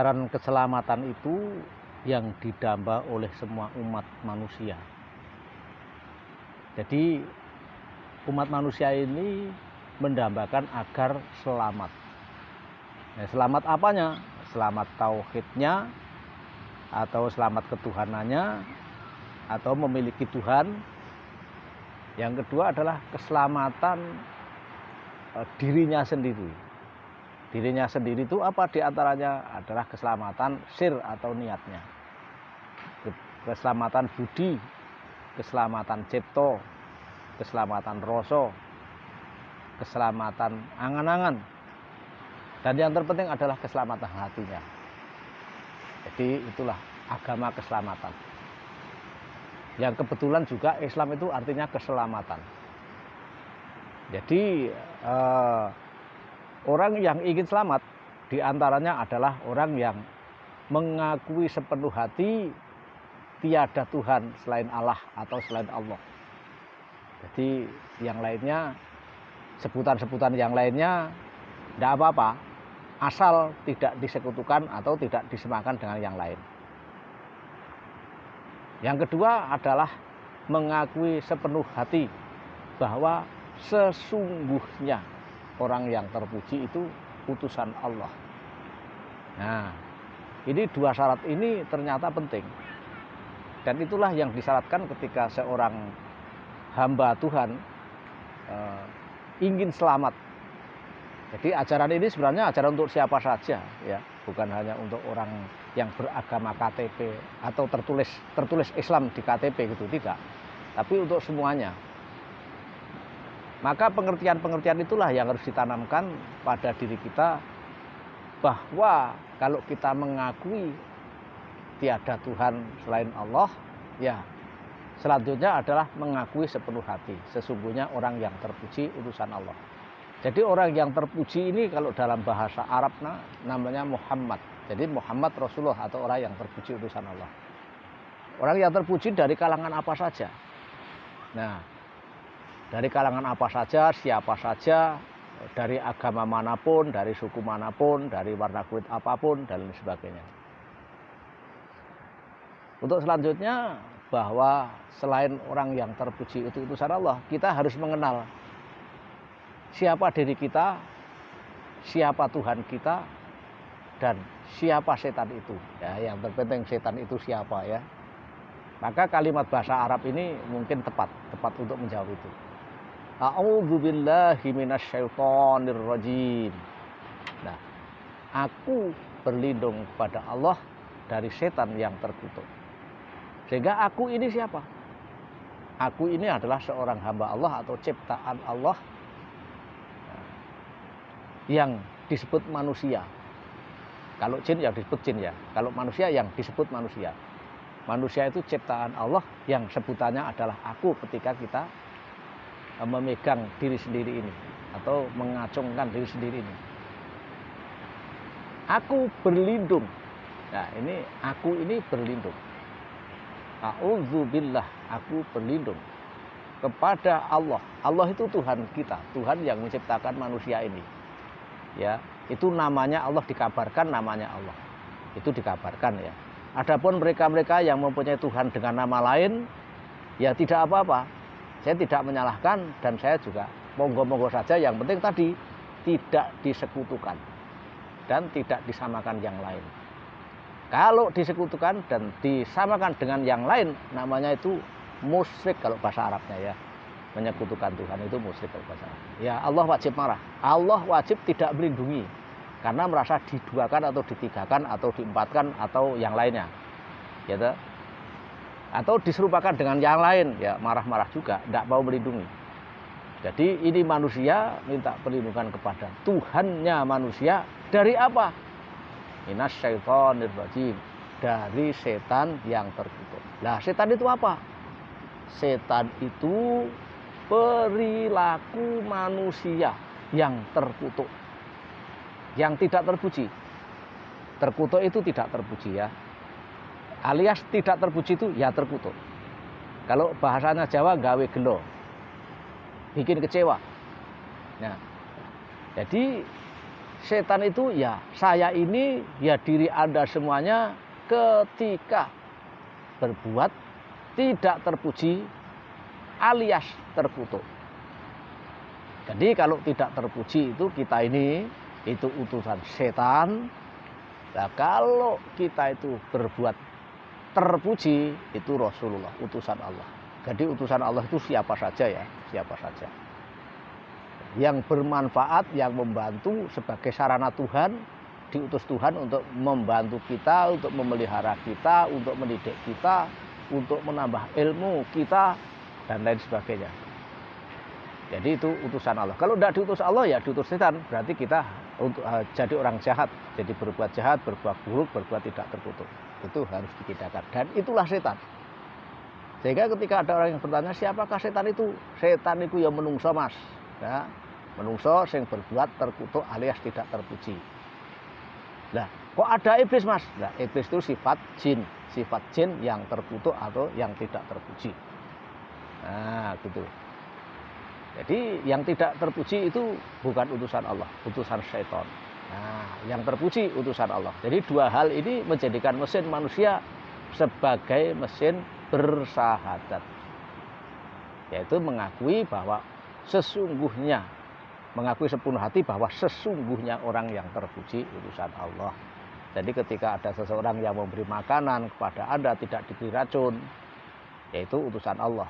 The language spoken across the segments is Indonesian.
ajaran keselamatan itu yang didamba oleh semua umat manusia. Jadi umat manusia ini mendambakan agar selamat. Nah, selamat apanya? Selamat tauhidnya, atau selamat ketuhanannya, atau memiliki Tuhan. Yang kedua adalah keselamatan dirinya sendiri. Dirinya sendiri itu apa? Di antaranya adalah keselamatan sir atau niatnya, keselamatan budi, keselamatan cipto, keselamatan rasa, keselamatan angan-angan, dan yang terpenting adalah keselamatan hatinya. Jadi itulah agama keselamatan, yang kebetulan juga Islam itu artinya keselamatan. Jadi orang yang ingin selamat diantaranya adalah orang yang mengakui sepenuh hati tiada Tuhan selain Allah atau selain Allah. Jadi yang lainnya, sebutan-sebutan yang lainnya tidak apa-apa, asal tidak disekutukan atau tidak disemakan dengan yang lain. Yang kedua adalah mengakui sepenuh hati bahwa sesungguhnya orang yang terpuji itu utusan Allah. Nah, ini dua syarat ini ternyata penting. Dan itulah yang disyaratkan ketika seorang hamba Tuhan ingin selamat. Jadi ajaran ini sebenarnya ajaran untuk siapa saja, ya, bukan hanya untuk orang yang beragama KTP atau tertulis Islam di KTP gitu, tidak. Tapi untuk semuanya. Maka pengertian-pengertian itulah yang harus ditanamkan pada diri kita, bahwa kalau kita mengakui tiada Tuhan selain Allah, ya selanjutnya adalah mengakui sepenuh hati sesungguhnya orang yang terpuji utusan Allah. Jadi orang yang terpuji ini kalau dalam bahasa Arab namanya Muhammad. Jadi Muhammad Rasulullah atau orang yang terpuji utusan Allah. Orang yang terpuji dari kalangan apa saja. Nah, dari kalangan apa saja, siapa saja, dari agama manapun, dari suku manapun, dari warna kulit apapun, dan lain sebagainya. Untuk selanjutnya, bahwa selain orang yang terpuji itu utusan Allah, kita harus mengenal siapa diri kita, siapa Tuhan kita, dan siapa setan itu. Ya, yang terpenting setan itu siapa, ya. Maka kalimat bahasa Arab ini mungkin tepat untuk menjawab itu. A'udzubillahi minasyaitonirrajim. Nah, aku berlindung kepada Allah dari setan yang terkutuk. Sehingga aku ini siapa? Aku ini adalah seorang hamba Allah atau ciptaan Allah yang disebut manusia. Kalau jin yang disebut jin, ya. Kalau manusia yang disebut manusia. Manusia itu ciptaan Allah yang sebutannya adalah aku ketika kita memegang diri sendiri ini atau mengacungkan diri sendiri ini. Aku berlindung. Nah, ini aku ini berlindung. A'udzubillah, aku berlindung kepada Allah. Allah itu Tuhan kita, Tuhan yang menciptakan manusia ini. Ya, itu namanya Allah, dikabarkan namanya Allah. Itu dikabarkan, ya. Adapun mereka-mereka yang mempunyai Tuhan dengan nama lain, ya tidak apa-apa. Saya tidak menyalahkan dan saya juga monggo-monggo saja, yang penting tadi tidak disekutukan dan tidak disamakan yang lain. Kalau disekutukan dan disamakan dengan yang lain, namanya itu musyrik kalau bahasa Arabnya, ya. Menyekutukan Tuhan itu musyrik kalau bahasa Arab. Ya, Allah wajib marah. Allah wajib tidak melindungi karena merasa diduakan atau ditigakan atau diempatkan atau yang lainnya. Gitu. Atau diserupakan dengan yang lain, ya marah-marah juga, tidak mau melindungi. Jadi ini manusia minta perlindungan kepada Tuhannya manusia dari apa? Minasyaitonirrajim, dari setan yang terkutuk. Nah, setan itu apa? Setan itu perilaku manusia yang terkutuk, yang tidak terpuji. Terkutuk itu tidak terpuji, ya. Alias tidak terpuji itu ya terkutuk. Kalau bahasanya Jawa, gawe gelo, bikin kecewa. Nah, jadi setan itu ya saya ini, ya diri Anda semuanya ketika berbuat tidak terpuji alias terkutuk. Jadi kalau tidak terpuji itu kita ini, itu utusan setan. Nah kalau kita itu berbuat terpuji, itu Rasulullah, utusan Allah. Jadi utusan Allah itu siapa saja ya, siapa saja. Yang bermanfaat, yang membantu sebagai sarana Tuhan, diutus Tuhan untuk membantu kita, untuk memelihara kita, untuk mendidik kita, untuk menambah ilmu kita, dan lain sebagainya. Jadi itu utusan Allah. Kalau tidak diutus Allah ya diutus setan. Berarti kita untuk jadi orang jahat, jadi berbuat jahat, berbuat buruk, berbuat tidak terkutuk. Itu harus dibedakan. Dan itulah setan. Sehingga ketika ada orang yang bertanya, siapakah setan itu? Setan itu ya menungso mas. Ya, menungso yang berbuat terkutuk alias tidak terpuji. Nah, kok ada iblis mas? Nah, iblis itu sifat jin yang terkutuk atau yang tidak terpuji. Nah, gitu. Jadi yang tidak terpuji itu bukan utusan Allah, utusan syaitan. Nah, yang terpuji utusan Allah. Jadi dua hal ini menjadikan mesin manusia sebagai mesin bersahadat. Yaitu mengakui bahwa sesungguhnya, mengakui sepenuh hati bahwa sesungguhnya orang yang terpuji utusan Allah. Jadi ketika ada seseorang yang memberi makanan kepada Anda tidak diberi racun, yaitu utusan Allah.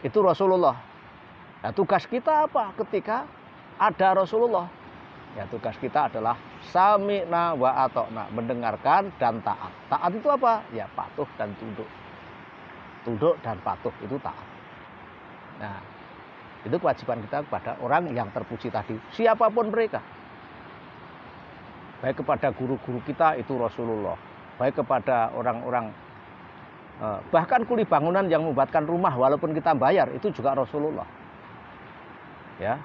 Itu Rasulullah. Nah, tugas kita apa ketika ada Rasulullah? Ya, tugas kita adalah sami'na wa ata'na, mendengarkan dan taat. Taat itu apa? Ya, patuh dan tunduk. Tunduk dan patuh itu taat. Nah, itu kewajiban kita kepada orang yang terpuji tadi, siapapun mereka. Baik kepada guru-guru kita itu Rasulullah, baik kepada orang-orang bahkan kuli bangunan yang membuatkan rumah walaupun kita bayar, itu juga Rasulullah. Ya,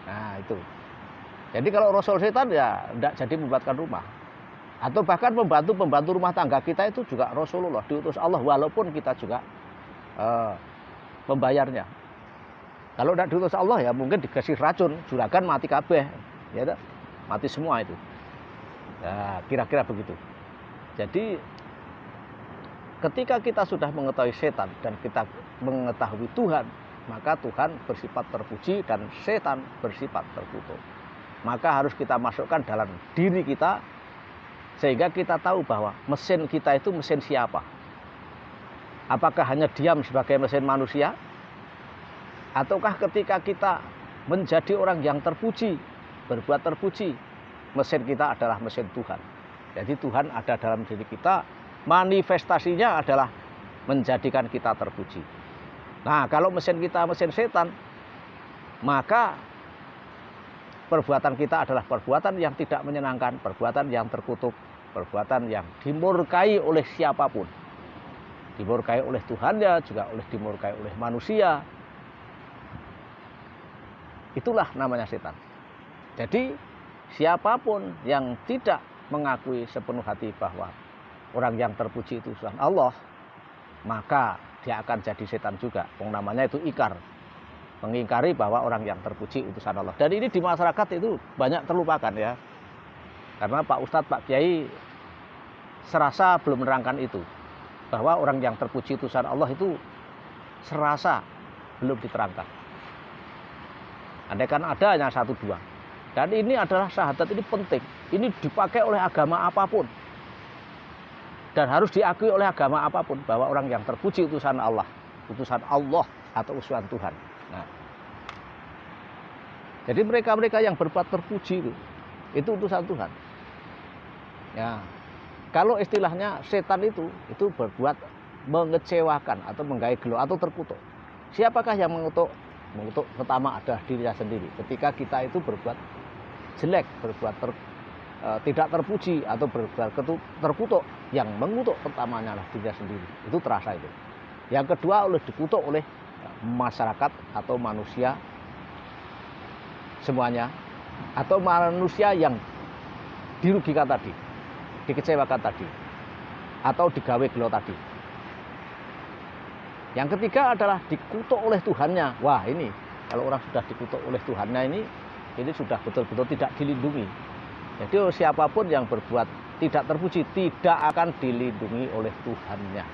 nah itu. Jadi kalau Rasul setan ya tidak jadi membuatkan rumah, atau bahkan pembantu rumah tangga kita itu juga Rasulullah, diutus Allah walaupun kita juga membayarnya. Kalau tidak diutus Allah ya mungkin dikasih racun, juragan mati kabeh, ya mati semua itu. Ya, kira-kira begitu. Jadi ketika kita sudah mengetahui setan dan kita mengetahui Tuhan, maka Tuhan bersifat terpuji dan setan bersifat terkutuk. Maka harus kita masukkan dalam diri kita sehingga kita tahu bahwa mesin kita itu mesin siapa. Apakah hanya diam sebagai mesin manusia? Ataukah ketika kita menjadi orang yang terpuji, berbuat terpuji, mesin kita adalah mesin Tuhan. Jadi Tuhan ada dalam diri kita, manifestasinya adalah menjadikan kita terpuji. Nah, kalau mesin kita mesin setan, maka perbuatan kita adalah perbuatan yang tidak menyenangkan, perbuatan yang terkutuk, perbuatan yang dimurkai oleh siapapun. Dimurkai oleh Tuhan ya, juga dimurkai oleh manusia. Itulah namanya setan. Jadi, siapapun yang tidak mengakui sepenuh hati bahwa orang yang terpuji itu Tuhan Allah, maka dia akan jadi setan juga. Yang namanya itu ikar, mengingkari bahwa orang yang terpuji utusan Allah. Dan ini di masyarakat itu banyak terlupakan ya, karena Pak Ustadz, Pak Kiai serasa belum menerangkan itu, bahwa orang yang terpuji utusan Allah itu serasa belum diterangkan. Andaikan ada hanya satu dua. Dan ini adalah syahadat, ini penting. Ini dipakai oleh agama apapun. Dan harus diakui oleh agama apapun bahwa orang yang terpuji utusan Allah atau utusan Tuhan. Nah, jadi mereka-mereka yang berbuat terpuji itu utusan Tuhan. Ya, kalau istilahnya setan itu berbuat mengecewakan atau menggait gelo atau terkutuk. Siapakah yang mengutuk? Mengutuk pertama adalah dirinya sendiri. Ketika kita itu berbuat jelek, berbuat tidak terpuji atau berbuat terkutuk, yang mengutuk pertamanya adalah dirinya sendiri. Itu terasa itu. Yang kedua dikutuk oleh masyarakat atau manusia semuanya, atau manusia yang dirugikan tadi, dikecewakan tadi, atau digawe gelo tadi. Yang ketiga adalah dikutuk oleh Tuhannya. Wah, ini kalau orang sudah dikutuk oleh Tuhannya ini sudah betul-betul tidak dilindungi. Jadi siapapun yang berbuat tidak terpuji tidak akan dilindungi oleh Tuhannya.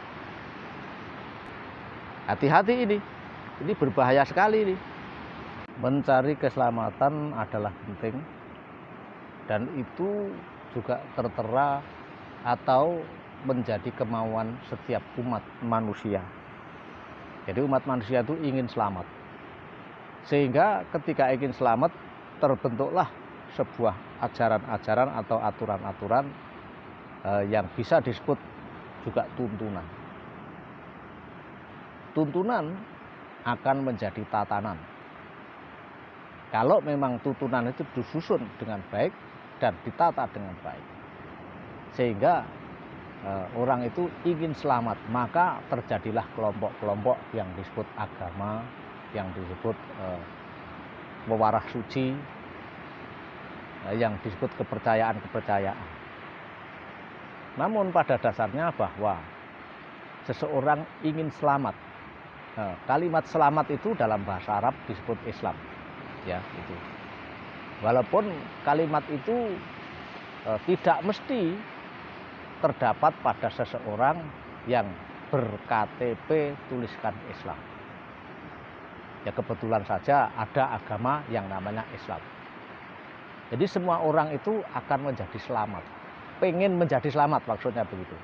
Hati-hati ini berbahaya sekali ini. Mencari keselamatan adalah penting dan itu juga tertera atau menjadi kemauan setiap umat manusia. Jadi umat manusia itu ingin selamat. Sehingga ketika ingin selamat terbentuklah sebuah ajaran-ajaran atau aturan-aturan yang bisa disebut juga tuntunan. Tuntunan akan menjadi tatanan. Kalau memang tuntunan itu disusun dengan baik dan ditata dengan baik. Sehingga orang itu ingin selamat, maka terjadilah kelompok-kelompok yang disebut agama, yang disebut wewarah suci, yang disebut kepercayaan-kepercayaan. Namun pada dasarnya bahwa seseorang ingin selamat. Kalimat selamat itu dalam bahasa Arab disebut Islam, ya itu. Walaupun kalimat itu tidak mesti terdapat pada seseorang yang ber-KTP tuliskan Islam. Ya kebetulan saja ada agama yang namanya Islam. Jadi semua orang itu akan menjadi selamat. Pengen menjadi selamat maksudnya begitu.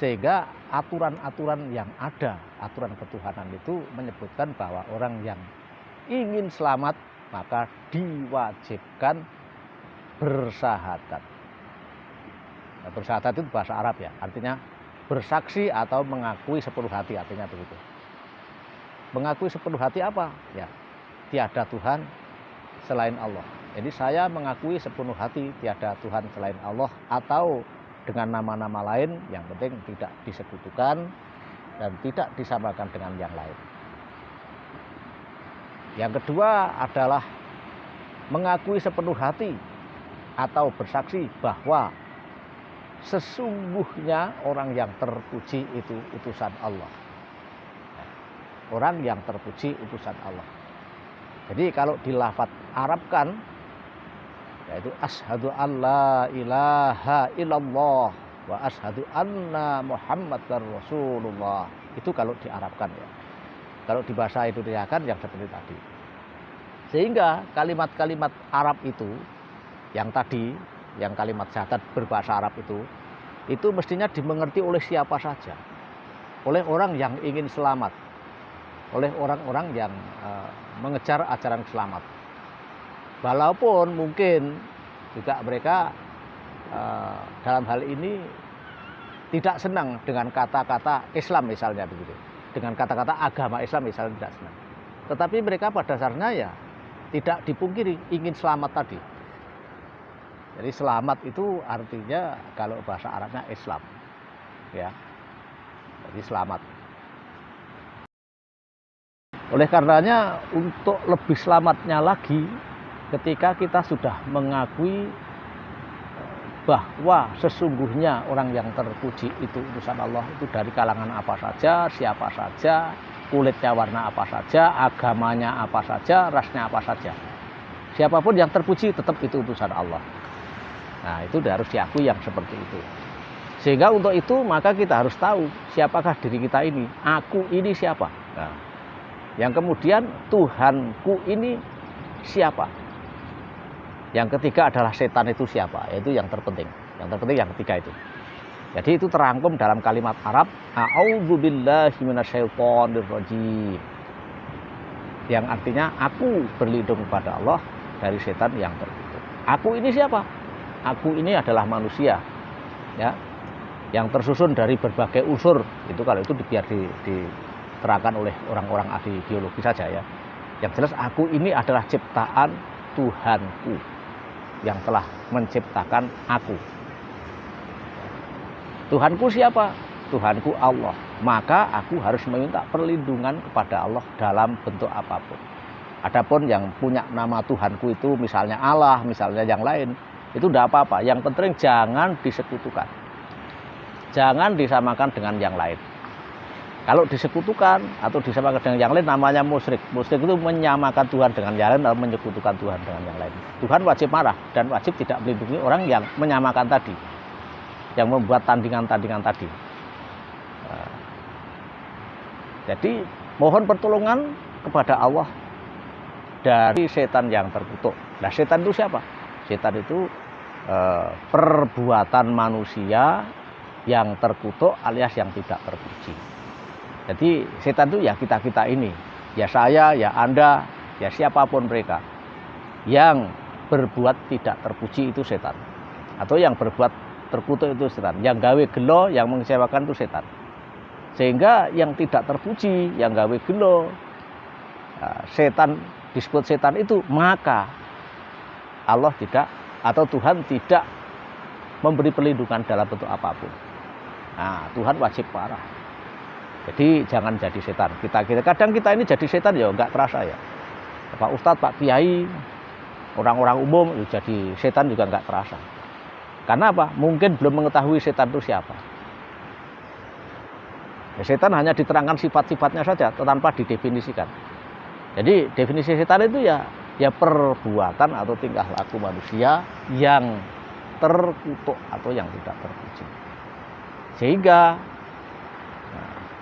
Sehingga aturan-aturan yang ada, aturan ketuhanan itu menyebutkan bahwa orang yang ingin selamat maka diwajibkan bersahadat. Nah, bersahadat itu bahasa Arab ya, artinya bersaksi atau mengakui sepenuh hati, artinya begitu. Mengakui sepenuh hati apa? Ya, tiada Tuhan selain Allah. Jadi saya mengakui sepenuh hati tiada Tuhan selain Allah, atau dengan nama-nama lain, yang penting tidak disekutukan dan tidak disamakan dengan yang lain. Yang kedua adalah mengakui sepenuh hati atau bersaksi bahwa sesungguhnya orang yang terpuji itu utusan Allah. Orang yang terpuji utusan Allah. Jadi kalau di lafadz Arabkan, yaitu asyhadu alla ilaha illallah wa asyhadu anna Muhammadar Rasulullah. Itu kalau di Arabkan ya. Kalau di bahasa Indonesia kan yang seperti tadi. Sehingga kalimat-kalimat Arab itu yang tadi, yang kalimat syahadat berbahasa Arab itu mestinya dimengerti oleh siapa saja. Oleh orang yang ingin selamat. Oleh orang-orang yang mengejar ajaran selamat. Walaupun mungkin juga mereka dalam hal ini tidak senang dengan kata-kata Islam misalnya begitu. Dengan kata-kata agama Islam misalnya tidak senang. Tetapi mereka pada dasarnya ya tidak dipungkiri ingin selamat tadi. Jadi selamat itu artinya kalau bahasa Arabnya Islam. Ya. Jadi selamat. Oleh karenanya untuk lebih selamatnya lagi ketika kita sudah mengakui bahwa sesungguhnya orang yang terpuji itu utusan Allah, itu dari kalangan apa saja, siapa saja, kulitnya warna apa saja, agamanya apa saja, rasnya apa saja. Siapapun yang terpuji tetap itu utusan Allah. Nah, itu harus diakui yang seperti itu. Sehingga untuk itu maka kita harus tahu siapakah diri kita ini. Aku ini siapa? Nah, yang kemudian Tuhanku ini siapa? Yang ketiga adalah setan itu siapa? Yaitu yang terpenting. Yang terpenting yang ketiga itu. Jadi itu terangkum dalam kalimat Arab a'udzubillahi minasyaitonirrajim. Yang artinya aku berlindung kepada Allah dari setan yang terkutuk. Aku ini siapa? Aku ini adalah manusia. Ya. Yang tersusun dari berbagai unsur. Itu kalau itu biar diterangkan oleh orang-orang ahli biologi saja ya. Yang jelas aku ini adalah ciptaan Tuhanku yang telah menciptakan aku. Tuhanku siapa? Tuhanku Allah. Maka aku harus meminta perlindungan kepada Allah dalam bentuk apapun. Adapun yang punya nama Tuhanku itu misalnya Allah, misalnya yang lain, itu tidak apa-apa. Yang penting jangan disekutukan. Jangan disamakan dengan yang lain. Kalau disekutukan atau disamakan dengan yang lain namanya musyrik. Musyrik itu menyamakan Tuhan dengan yang lain atau menyekutukan Tuhan dengan yang lain. Tuhan wajib marah dan wajib tidak melindungi orang yang menyamakan tadi, yang membuat tandingan-tandingan tadi. Jadi mohon pertolongan kepada Allah dari setan yang terkutuk. Nah, setan itu siapa? Setan itu perbuatan manusia yang terkutuk alias yang tidak terpuji. Jadi setan itu ya kita-kita ini, ya saya, ya Anda, ya siapapun mereka yang berbuat tidak terpuji itu setan. Atau yang berbuat terkutuk itu setan. Yang gawe gelo, yang mengecewakan itu setan. Sehingga yang tidak terpuji, yang gawe gelo, setan disebut setan itu, maka Allah tidak atau Tuhan tidak memberi perlindungan dalam bentuk apapun. Nah, Tuhan wajib marah. Jadi jangan jadi setan. Kadang kita ini jadi setan ya enggak terasa ya. Pak Ustadz, Pak Kiai, orang-orang umum jadi setan juga enggak terasa. Karena apa? Mungkin belum mengetahui setan itu siapa. Ya, setan hanya diterangkan sifat-sifatnya saja tanpa didefinisikan. Jadi definisi setan itu ya perbuatan atau tingkah laku manusia yang terkutuk atau yang tidak terpuji. Sehingga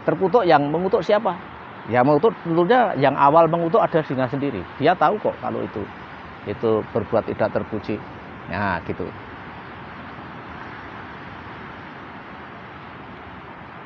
terkutuk, yang mengutuk siapa? Ya mengutuk tentunya yang awal mengutuk ada dirinya sendiri. Dia tahu kok kalau itu berbuat tidak terpuji. Nah, gitu.